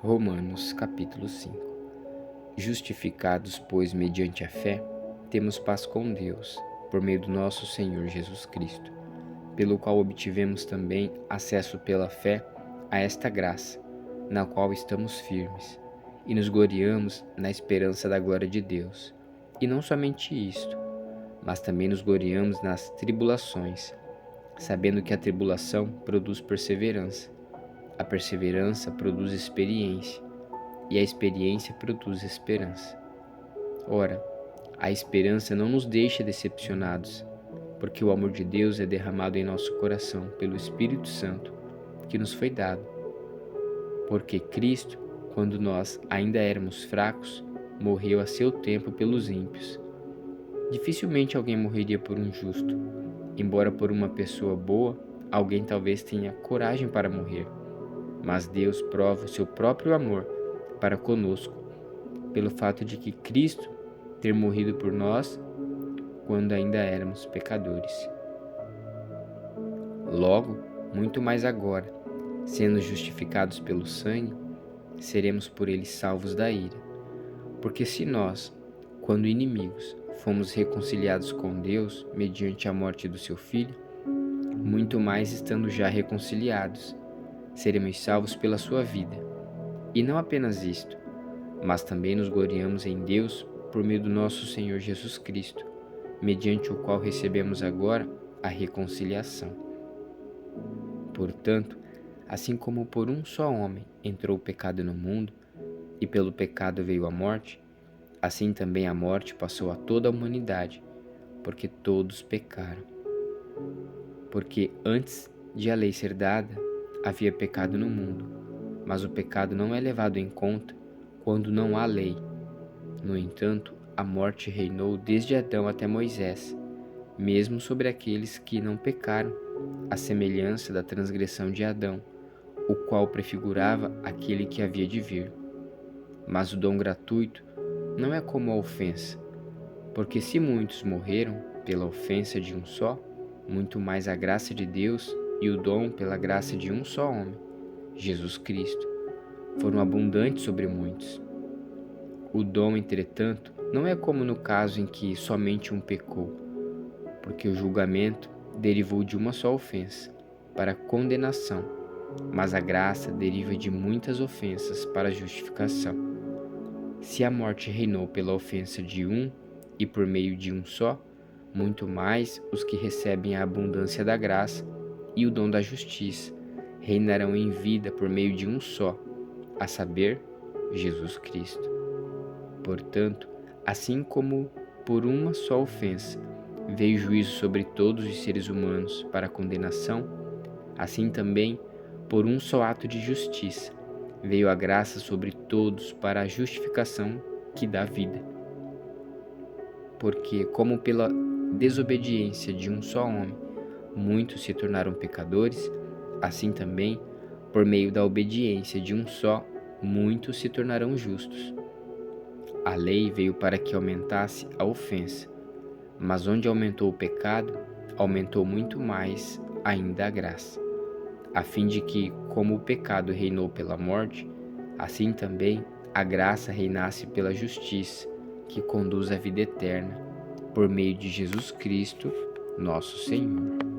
Romanos capítulo 5. Justificados, pois, mediante a fé, temos paz com Deus, por meio do nosso Senhor Jesus Cristo, pelo qual obtivemos também acesso pela fé a esta graça, na qual estamos firmes, e nos gloriamos na esperança da glória de Deus. E não somente isto, mas também nos gloriamos nas tribulações, sabendo que a tribulação produz perseverança, a perseverança produz experiência, e a experiência produz esperança. Ora, a esperança não nos deixa decepcionados, porque o amor de Deus é derramado em nosso coração pelo Espírito Santo, que nos foi dado. Porque Cristo, quando nós ainda éramos fracos, morreu a seu tempo pelos ímpios. Dificilmente alguém morreria por um justo, embora por uma pessoa boa, alguém talvez tenha coragem para morrer. Mas Deus prova o seu próprio amor para conosco, pelo fato de que Cristo ter morrido por nós quando ainda éramos pecadores. Logo, muito mais agora, sendo justificados pelo sangue, seremos por ele salvos da ira. Porque se nós, quando inimigos, fomos reconciliados com Deus mediante a morte do seu Filho, muito mais estando já reconciliados, seremos salvos pela sua vida. E não apenas isto, mas também nos gloriamos em Deus por meio do nosso Senhor Jesus Cristo, mediante o qual recebemos agora a reconciliação. Portanto, assim como por um só homem entrou o pecado no mundo, e pelo pecado veio a morte, assim também a morte passou a toda a humanidade, porque todos pecaram. Porque antes de a lei ser dada, havia pecado no mundo, mas o pecado não é levado em conta quando não há lei. No entanto, a morte reinou desde Adão até Moisés, mesmo sobre aqueles que não pecaram, à semelhança da transgressão de Adão, o qual prefigurava aquele que havia de vir. Mas o dom gratuito não é como a ofensa, porque se muitos morreram pela ofensa de um só, muito mais a graça de Deus e o dom pela graça de um só homem, Jesus Cristo, foram abundantes sobre muitos. O dom, entretanto, não é como no caso em que somente um pecou, porque o julgamento derivou de uma só ofensa, para condenação, mas a graça deriva de muitas ofensas para justificação. Se a morte reinou pela ofensa de um e por meio de um só, muito mais os que recebem a abundância da graça e o dom da justiça reinarão em vida por meio de um só, a saber, Jesus Cristo. Portanto, assim como por uma só ofensa veio juízo sobre todos os seres humanos para condenação, assim também, por um só ato de justiça, veio a graça sobre todos para a justificação que dá vida. Porque, como pela desobediência de um só homem, muitos se tornaram pecadores, assim também, por meio da obediência de um só, muitos se tornarão justos. A lei veio para que aumentasse a ofensa, mas onde aumentou o pecado, aumentou muito mais ainda a graça, a fim de que, como o pecado reinou pela morte, assim também a graça reinasse pela justiça, que conduz à vida eterna, por meio de Jesus Cristo, nosso Senhor.